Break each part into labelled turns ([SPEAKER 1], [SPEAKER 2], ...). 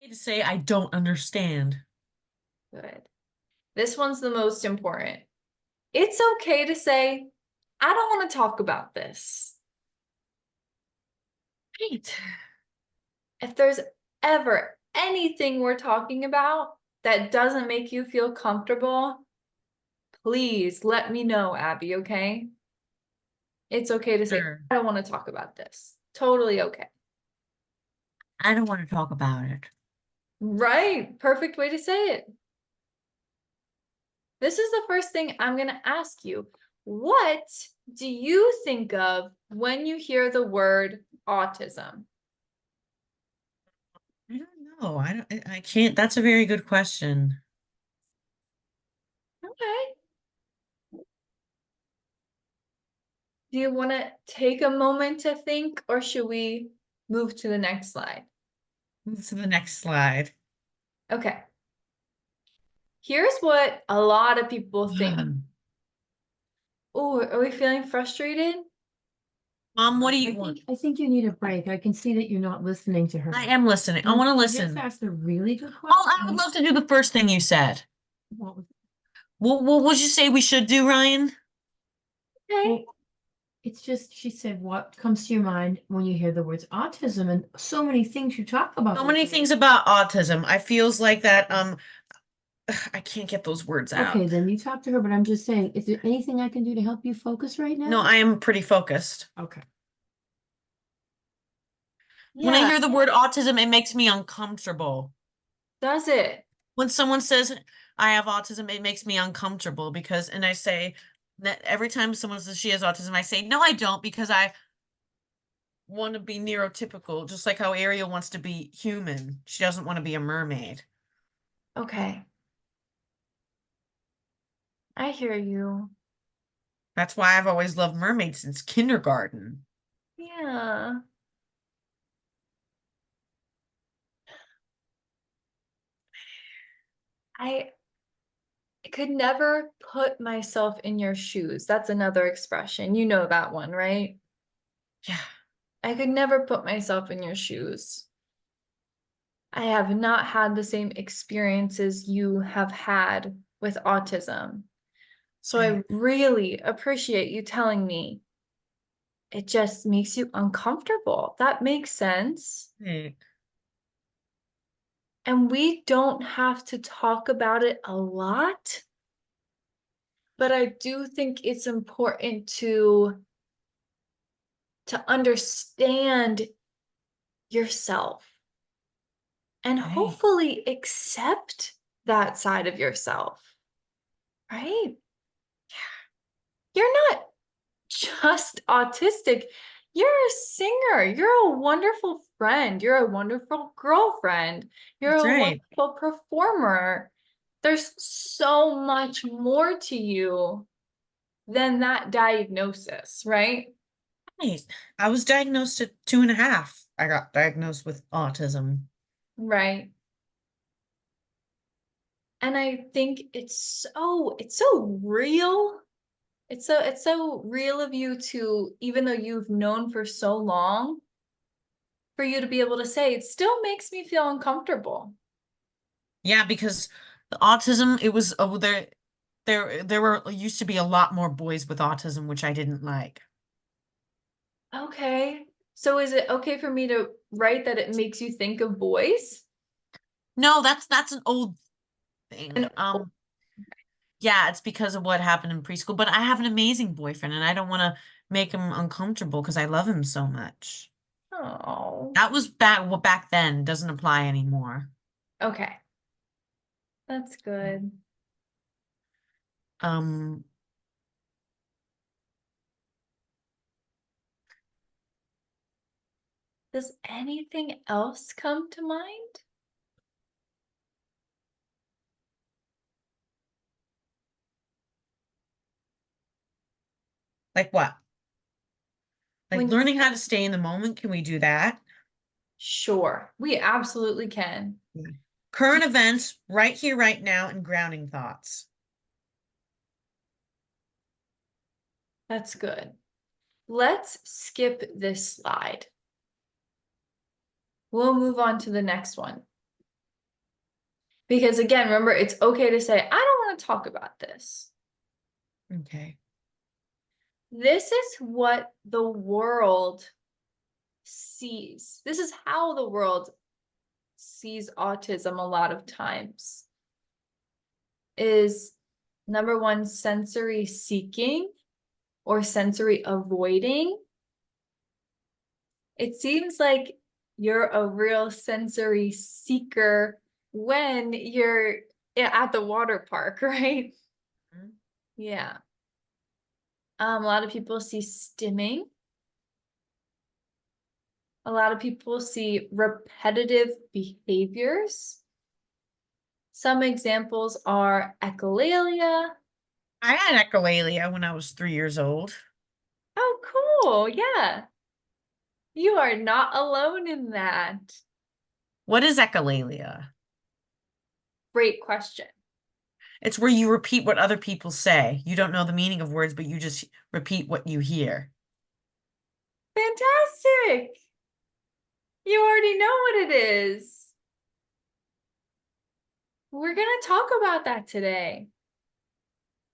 [SPEAKER 1] To say I don't understand.
[SPEAKER 2] Good. This one's the most important. It's okay to say, I don't want to talk about this.
[SPEAKER 1] Right.
[SPEAKER 2] If there's ever anything we're talking about that doesn't make you feel comfortable, please let me know, Abby, okay? It's okay to say,
[SPEAKER 1] Sure.
[SPEAKER 2] I don't want to talk about this. Totally okay.
[SPEAKER 1] I don't want to talk about it.
[SPEAKER 2] Right. Perfect way to say it. This is the first thing I'm going to ask you. What do you think of when you hear the word autism?
[SPEAKER 1] I don't know. I can't. That's a very good question.
[SPEAKER 2] Okay. Do you want to take a moment to think, or should we move to the next slide?
[SPEAKER 1] Move to the next slide.
[SPEAKER 2] Okay. Here's what a lot of people think. Oh, are we feeling frustrated?
[SPEAKER 1] Mom, what do
[SPEAKER 3] I
[SPEAKER 1] you want?
[SPEAKER 3] think I think you need a break. I can see that you're not listening to her.
[SPEAKER 1] I am listening. I want to
[SPEAKER 3] Just
[SPEAKER 1] listen.
[SPEAKER 3] asked a really good
[SPEAKER 1] Oh, I would
[SPEAKER 3] question.
[SPEAKER 1] love to do the first thing you said.
[SPEAKER 3] What was
[SPEAKER 1] What would you say we should do, Ryan?
[SPEAKER 2] Okay.
[SPEAKER 3] well, it's just she said, what comes to your mind when you hear the words autism? And so many things you talk about
[SPEAKER 1] So
[SPEAKER 3] with
[SPEAKER 1] many
[SPEAKER 3] it.
[SPEAKER 1] things about autism. I feels like that. I can't get those words
[SPEAKER 3] Okay,
[SPEAKER 1] out.
[SPEAKER 3] then you talk to her, but I'm just saying, is there anything I can do to help you focus right
[SPEAKER 1] No,
[SPEAKER 3] now?
[SPEAKER 1] I am pretty focused.
[SPEAKER 3] Okay.
[SPEAKER 1] When I
[SPEAKER 2] Yeah,
[SPEAKER 1] hear the word autism, it makes me uncomfortable.
[SPEAKER 2] does it?
[SPEAKER 1] When someone says I have autism, it makes me uncomfortable because, and I say that every time someone says she has autism, I say, no, I don't, because I want to be neurotypical, just like how Ariel wants to be human. She doesn't want to be a mermaid.
[SPEAKER 2] Okay. I hear you.
[SPEAKER 1] That's why I've always loved mermaids since kindergarten.
[SPEAKER 2] Yeah. I could never put myself in your shoes. That's another expression. You know that one, right?
[SPEAKER 1] Yeah.
[SPEAKER 2] I could never put myself in your shoes. I have not had the same experiences you have had with autism. So I
[SPEAKER 1] Right.
[SPEAKER 2] really appreciate you telling me. It just makes you uncomfortable. That makes sense.
[SPEAKER 1] Right.
[SPEAKER 2] And we don't have to talk about it a lot, but I do think it's important to understand yourself and
[SPEAKER 1] Right.
[SPEAKER 2] hopefully accept that side of yourself, right? You're not just autistic. You're a singer. You're a wonderful friend. You're a wonderful girlfriend. You're
[SPEAKER 1] That's
[SPEAKER 2] a
[SPEAKER 1] right.
[SPEAKER 2] wonderful performer. There's so much more to you than that diagnosis, right?
[SPEAKER 1] Right. I was diagnosed at 2.5. I got diagnosed with autism.
[SPEAKER 2] Right. And I think it's so real. It's so real of you to, even though you've known for so long, for you to be able to say it still makes me feel uncomfortable.
[SPEAKER 1] Yeah, because the autism, it was there were used to be a lot more boys with autism, which I didn't like.
[SPEAKER 2] Okay. So is it okay for me to write that it makes you think of boys?
[SPEAKER 1] No, that's an old thing.
[SPEAKER 2] And
[SPEAKER 1] Yeah, it's because of what happened in preschool, but I have an amazing boyfriend and I don't want to make him uncomfortable because I love him so much.
[SPEAKER 2] oh,
[SPEAKER 1] That was back then, doesn't apply anymore.
[SPEAKER 2] okay. That's good.
[SPEAKER 1] Um,
[SPEAKER 2] Does anything else come to mind?
[SPEAKER 1] like what? Like
[SPEAKER 2] When
[SPEAKER 1] learning how to stay in the moment, can we do that?
[SPEAKER 2] sure, we absolutely can.
[SPEAKER 1] Yeah.
[SPEAKER 2] Do
[SPEAKER 1] Current events, right here, right now, and grounding thoughts.
[SPEAKER 2] That's good. Let's skip this slide. We'll move on to the next one. Because again, remember, it's okay to say, I don't want to talk about this.
[SPEAKER 1] Okay.
[SPEAKER 2] This is what the world sees. This is how the world sees autism a lot of times. Is number one, sensory seeking or sensory avoiding. It seems like you're a real sensory seeker when you're at the water park, right?
[SPEAKER 1] Mhm.
[SPEAKER 2] Yeah. A lot of people see stimming. A lot of people see repetitive behaviors. Some examples are echolalia.
[SPEAKER 1] I had echolalia when I was 3 years old.
[SPEAKER 2] Oh, cool. Yeah. You are not alone in that.
[SPEAKER 1] What is echolalia?
[SPEAKER 2] Great question.
[SPEAKER 1] It's where you repeat what other people say. You don't know the meaning of words, but you just repeat what you hear.
[SPEAKER 2] Fantastic. You already know what it is. We're going to talk about that today.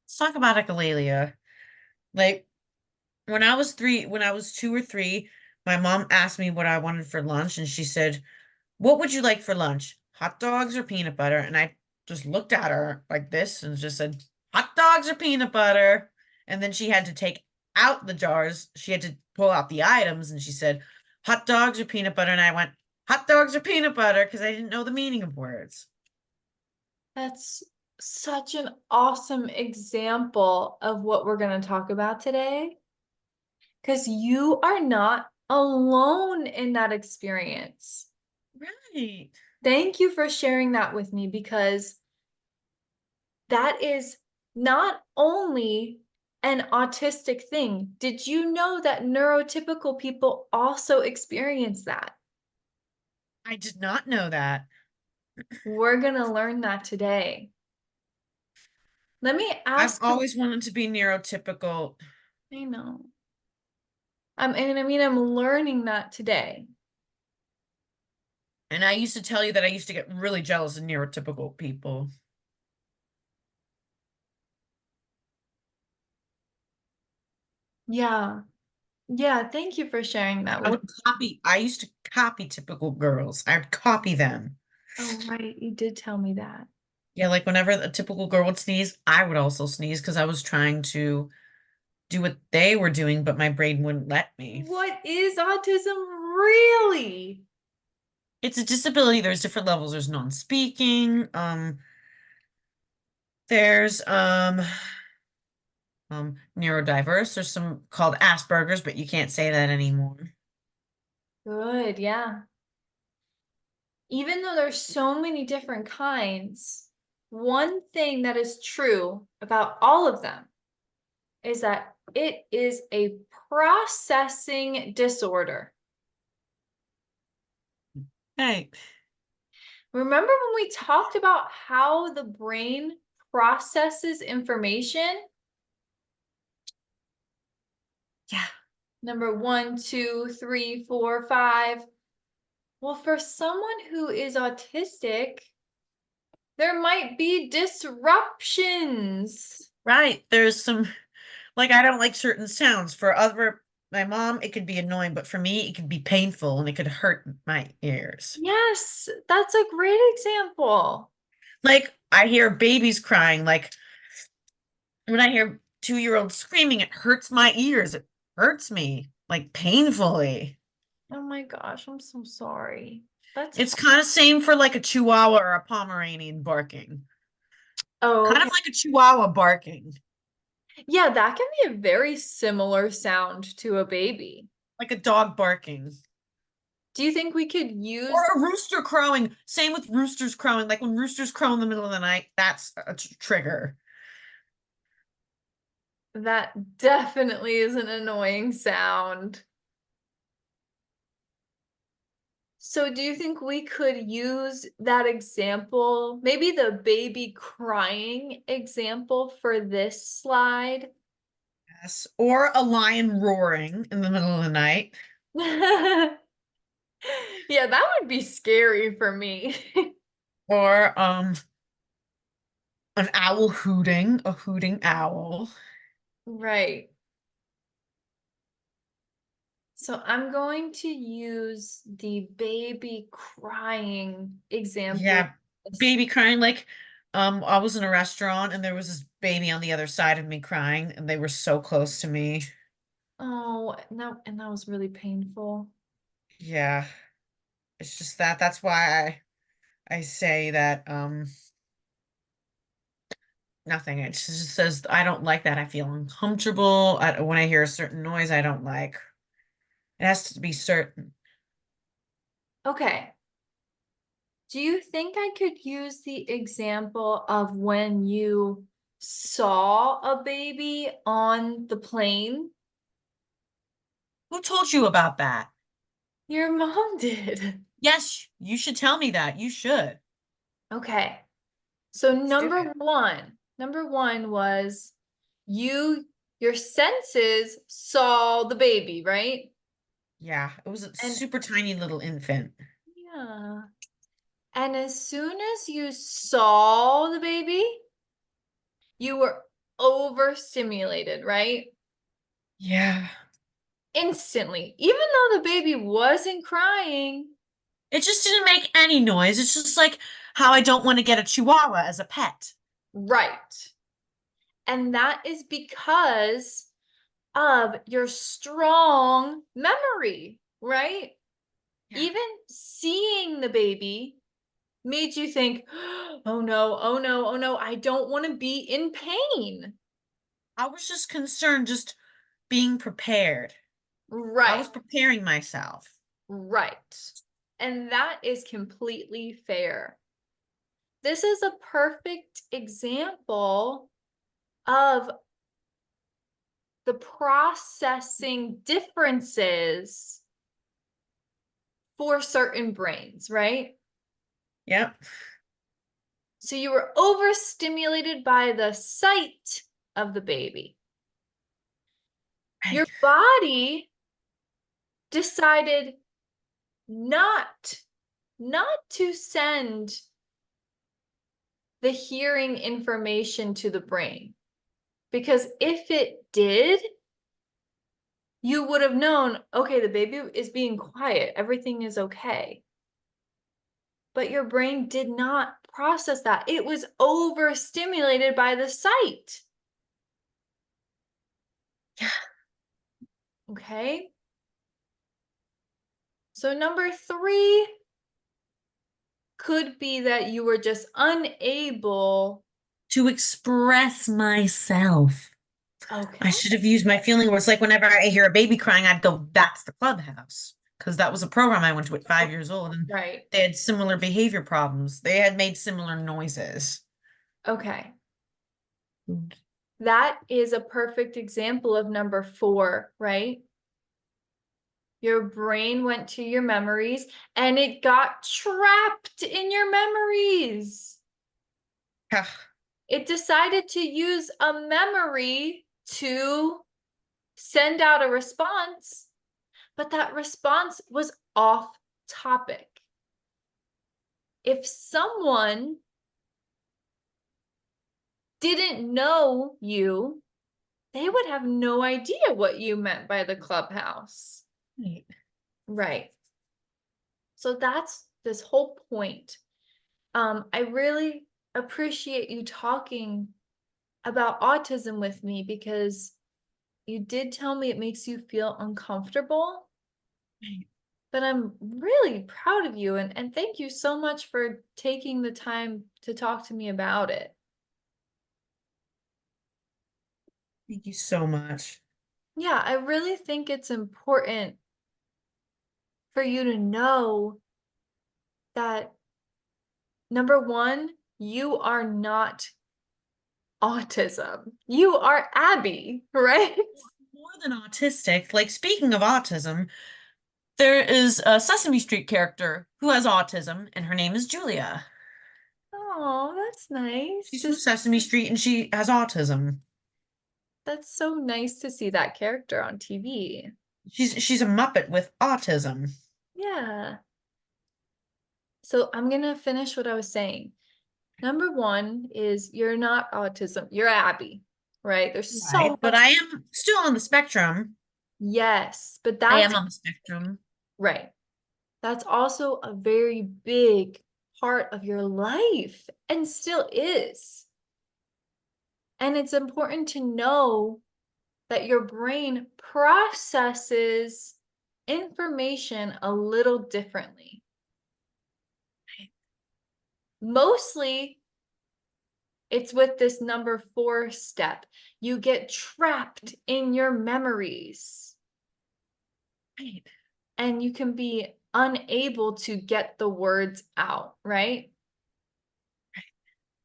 [SPEAKER 1] Let's talk about echolalia. Like when I was 2 or 3, my mom asked me what I wanted for lunch, and she said, "What would you like for lunch? Hot dogs or peanut butter?" And I just looked at her like this and just said, "Hot dogs or peanut butter?" And then she had to take out the jars. She had to pull out the items, and she said, "Hot dogs or peanut butter?" And I went, "Hot dogs or peanut butter?" because I didn't know the meaning of words.
[SPEAKER 2] That's such an awesome example of what we're going to talk about today. Because you are not alone in that experience.
[SPEAKER 1] Right.
[SPEAKER 2] Thank you for sharing that with me because that is not only an autistic thing. Did you know that neurotypical people also experience that?
[SPEAKER 1] I did not know that.
[SPEAKER 2] We're going to learn that today. Let me
[SPEAKER 1] I've
[SPEAKER 2] ask.
[SPEAKER 1] always wanted to be neurotypical.
[SPEAKER 2] I know. I'm learning that today.
[SPEAKER 1] And I used to tell you that I used to get really jealous of neurotypical people.
[SPEAKER 2] Yeah. Yeah, thank you for sharing that with me.
[SPEAKER 1] I used to copy typical girls. I'd copy them.
[SPEAKER 2] Oh, right. You did tell me that.
[SPEAKER 1] Yeah, like whenever a typical girl would sneeze, I would also sneeze because I was trying to do what they were doing, but my brain wouldn't let me.
[SPEAKER 2] What is autism really?
[SPEAKER 1] It's a disability. There's different levels. There's non-speaking, there's neurodiverse. There's some called Asperger's, but you can't say that anymore.
[SPEAKER 2] Good, yeah. Even though there's so many different kinds, one thing that is true about all of them is that it is a processing disorder.
[SPEAKER 1] Hey,
[SPEAKER 2] Remember when we talked about how the brain processes information?
[SPEAKER 1] yeah.
[SPEAKER 2] Number 1, 2, 3, 4, 5. Well, for someone who is autistic, there might be disruptions.
[SPEAKER 1] Right. There's some, like, I don't like certain sounds. My mom, it could be annoying, but for me, it could be painful and it could hurt my ears.
[SPEAKER 2] Yes, that's a great example.
[SPEAKER 1] Like, I hear babies crying. Like, when I hear 2-year-olds screaming, it hurts my ears. It hurts me, like, painfully.
[SPEAKER 2] Oh my gosh, I'm so sorry. That's
[SPEAKER 1] It's kind of same for like a Chihuahua or a Pomeranian barking.
[SPEAKER 2] oh,
[SPEAKER 1] Kind
[SPEAKER 2] okay.
[SPEAKER 1] of like a Chihuahua barking,
[SPEAKER 2] Yeah, that can be a very similar sound to a baby.
[SPEAKER 1] like a dog barking.
[SPEAKER 2] Do you think we could
[SPEAKER 1] Or
[SPEAKER 2] use
[SPEAKER 1] a rooster crowing. Same with roosters crowing. Like when roosters crow in the middle of the night, that's a trigger.
[SPEAKER 2] that? Definitely is an annoying sound. So do you think we could use that example, maybe the baby crying example for this slide?
[SPEAKER 1] Yes. Or a lion roaring in the middle of the night.
[SPEAKER 2] Yeah, that would be scary for me.
[SPEAKER 1] Or An owl hooting, a hooting owl.
[SPEAKER 2] Right. So I'm going to use the baby crying example.
[SPEAKER 1] Yeah, baby crying like I was in a restaurant and there was this baby on the other side of me crying and they were so close to me.
[SPEAKER 2] Oh, no, and that was really painful.
[SPEAKER 1] Yeah, it's just that's why I say that nothing. It just says I don't like that. I feel uncomfortable. When I hear a certain noise, I don't like. It has to be certain.
[SPEAKER 2] Okay. Do you think I could use the example of when you saw a baby on the plane?
[SPEAKER 1] Who told you about that?
[SPEAKER 2] Your mom did.
[SPEAKER 1] Yes, you should tell me that. You should.
[SPEAKER 2] Okay. So
[SPEAKER 1] Let's do it.
[SPEAKER 2] number one was your senses saw the baby, right?
[SPEAKER 1] Yeah, it was a
[SPEAKER 2] And
[SPEAKER 1] super tiny little infant.
[SPEAKER 2] yeah. And as soon as you saw the baby, you were overstimulated, right?
[SPEAKER 1] Yeah.
[SPEAKER 2] Instantly. Even though the baby wasn't crying.
[SPEAKER 1] It just didn't make any noise. It's just like how I don't want to get a chihuahua as a pet.
[SPEAKER 2] Right. And that is because of your strong memory, right?
[SPEAKER 1] Yeah.
[SPEAKER 2] Even seeing the baby made you think, oh no, oh no, oh no, I don't want to be in pain.
[SPEAKER 1] I was just concerned, just being prepared. I
[SPEAKER 2] Right,
[SPEAKER 1] was preparing myself.
[SPEAKER 2] right. And that is completely fair. This is a perfect example of the processing differences for certain brains, right?
[SPEAKER 1] Yep.
[SPEAKER 2] So you were overstimulated by the sight of the baby. Your
[SPEAKER 1] Right.
[SPEAKER 2] body decided not to send the hearing information to the brain, because if it did, you would have known, okay, the baby is being quiet, everything is okay. But your brain did not process that. It was overstimulated by the sight.
[SPEAKER 1] Yeah.
[SPEAKER 2] Okay. So number 3 could be that you were just unable.
[SPEAKER 1] To express myself. I
[SPEAKER 2] Okay.
[SPEAKER 1] should have used my feeling words. Like whenever I hear a baby crying, I'd go, that's the clubhouse. Because that was a program I went to at 5 years old and
[SPEAKER 2] Right.
[SPEAKER 1] they had similar behavior problems. They had made similar noises.
[SPEAKER 2] Okay. That is a perfect example of number 4, right? Your brain went to your memories and it got trapped in your memories.
[SPEAKER 1] Yeah.
[SPEAKER 2] It decided to use a memory to send out a response, but that response was off topic. If someone didn't know you, they would have no idea what you meant by the clubhouse.
[SPEAKER 1] Right.
[SPEAKER 2] Right. So that's this whole point. I really appreciate you talking about autism with me, because you did tell me it makes you feel uncomfortable, but I'm really proud of you, and thank you so much for taking the time to talk to me about it.
[SPEAKER 1] Thank you so much.
[SPEAKER 2] Yeah, I really think it's important for you to know that number 1, you are not autism. You are Abby, right?
[SPEAKER 1] More than autistic, like speaking of autism, there is a Sesame Street character who has autism, and her name is Julia.
[SPEAKER 2] Oh, that's nice
[SPEAKER 1] She's
[SPEAKER 2] to
[SPEAKER 1] from
[SPEAKER 2] see.
[SPEAKER 1] Sesame Street and she has autism.
[SPEAKER 2] That's so nice to see that character on TV.
[SPEAKER 1] She's a Muppet with autism.
[SPEAKER 2] Yeah. So I'm gonna finish what I was saying. Number one is you're not autism, you're Abby, right? There's so
[SPEAKER 1] Right, but
[SPEAKER 2] much.
[SPEAKER 1] I am still on the spectrum.
[SPEAKER 2] Yes, but
[SPEAKER 1] I
[SPEAKER 2] that's
[SPEAKER 1] am on the spectrum.
[SPEAKER 2] right. That's also a very big part of your life and still is. And it's important to know that your brain processes information a little differently. Mostly, it's with this number 4 step. You get trapped in your memories
[SPEAKER 1] Right.
[SPEAKER 2] and you can be unable to get the words out, right?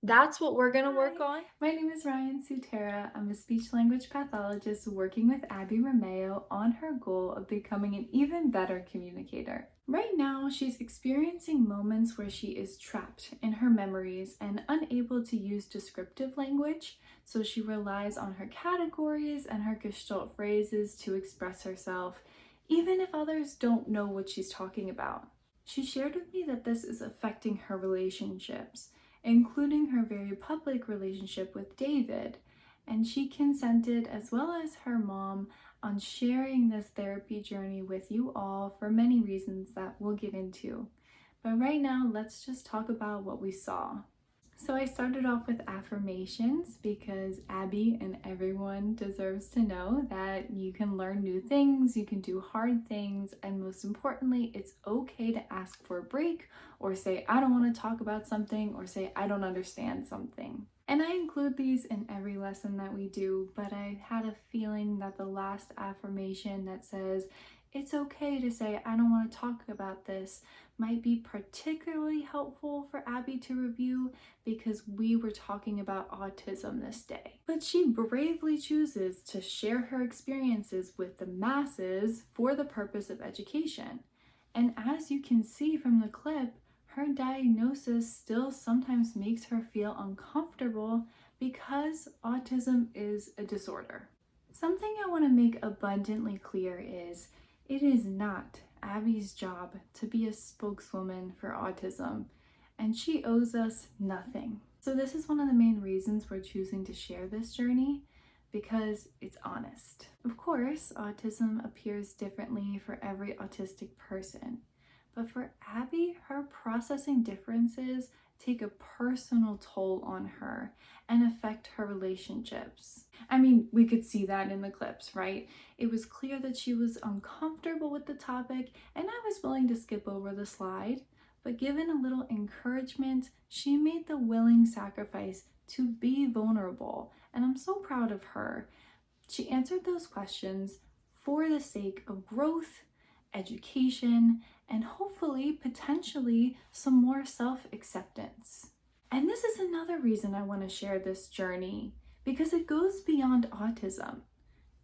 [SPEAKER 2] That's what we're going to work
[SPEAKER 4] Hi,
[SPEAKER 2] on.
[SPEAKER 4] my name is Ryan Sutera. I'm a speech language pathologist working with Abbey Romeo on her goal of becoming an even better communicator. Right now, she's experiencing moments where she is trapped in her memories and unable to use descriptive language, so she relies on her categories and her Gestalt phrases to express herself, even if others don't know what she's talking about. She shared with me that this is affecting her relationships, including her very public relationship with David, and she consented, as well as her mom, on sharing this therapy journey with you all for many reasons that we'll get into. But right now, let's just talk about what we saw. So I started off with affirmations because Abby and everyone deserves to know that you can learn new things, you can do hard things, and most importantly, it's okay to ask for a break or say, I don't want to talk about something, or say, I don't understand something. And I include these in every lesson that we do, but I had a feeling that the last affirmation that says, it's okay to say, I don't want to talk about this, might be particularly helpful for Abby to review because we were talking about autism this day. But she bravely chooses to share her experiences with the masses for the purpose of education. And as you can see from the clip, her diagnosis still sometimes makes her feel uncomfortable because autism is a disorder. Something I want to make abundantly clear is it is not Abby's job to be a spokeswoman for autism, and she owes us nothing. So this is one of the main reasons we're choosing to share this journey, because it's honest. Of course, autism appears differently for every autistic person, but for Abby, her processing differences take a personal toll on her and affect her relationships. I mean, we could see that in the clips, right? It was clear that she was uncomfortable with the topic, and I was willing to skip over the slide. But given a little encouragement, she made the willing sacrifice to be vulnerable, and I'm so proud of her. She answered those questions for the sake of growth, education, and hopefully, potentially, some more self-acceptance. And this is another reason I want to share this journey, because it goes beyond autism.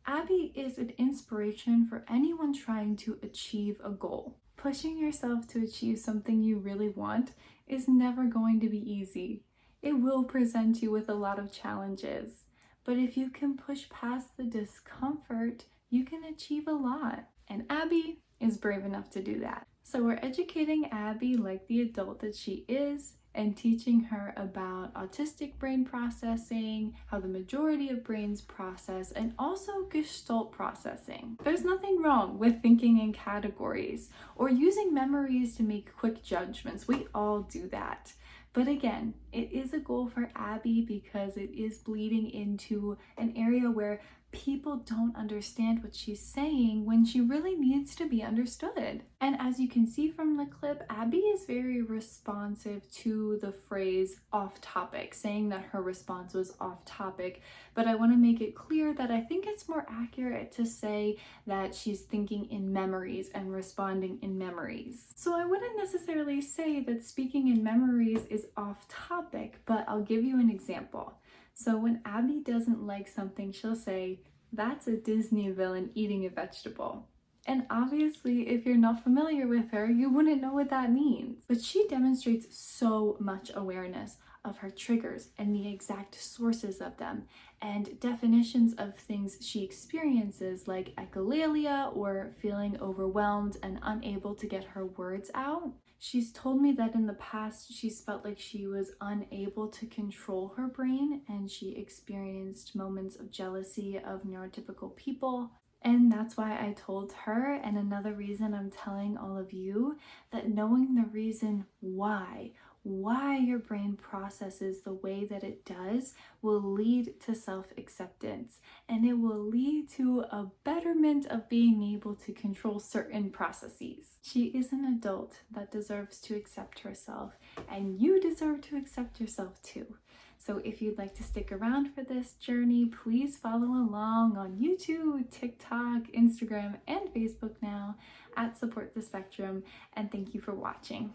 [SPEAKER 4] Abbey is an inspiration for anyone trying to achieve a goal. Pushing yourself to achieve something you really want is never going to be easy. It will present you with a lot of challenges. But if you can push past the discomfort, you can achieve a lot. And Abbey is brave enough to do that. So we're educating Abbey like the adult that she is, and teaching her about autistic brain processing, how the majority of brains process, and also Gestalt processing. There's nothing wrong with thinking in categories or using memories to make quick judgments. We all do that. But again, it is a goal for Abbey because it is bleeding into an area where people don't understand what she's saying when she really needs to be understood. And as you can see from the clip, Abbey is very responsive to the phrase off topic, saying that her response was off topic. But I want to make it clear that I think it's more accurate to say that she's thinking in memories and responding in memories. So I wouldn't necessarily say that speaking in memories is off topic, but I'll give you an example. So when Abbey doesn't like something, she'll say, that's a Disney villain eating a vegetable. And obviously, if you're not familiar with her, you wouldn't know what that means. But she demonstrates so much awareness of her triggers and the exact sources of them, and definitions of things she experiences, like echolalia or feeling overwhelmed and unable to get her words out. She's told me that in the past she's felt like she was unable to control her brain and she experienced moments of jealousy of neurotypical people. And that's why I told her, and another reason I'm telling all of you, that knowing the reason why your brain processes the way that it does will lead to self-acceptance, and it will lead to a betterment of being able to control certain processes. She is an adult that deserves to accept herself, and you deserve to accept yourself too. So if you'd like to stick around for this journey, please follow along on YouTube, TikTok, Instagram, and Facebook now at Support the Spectrum, and thank you for watching.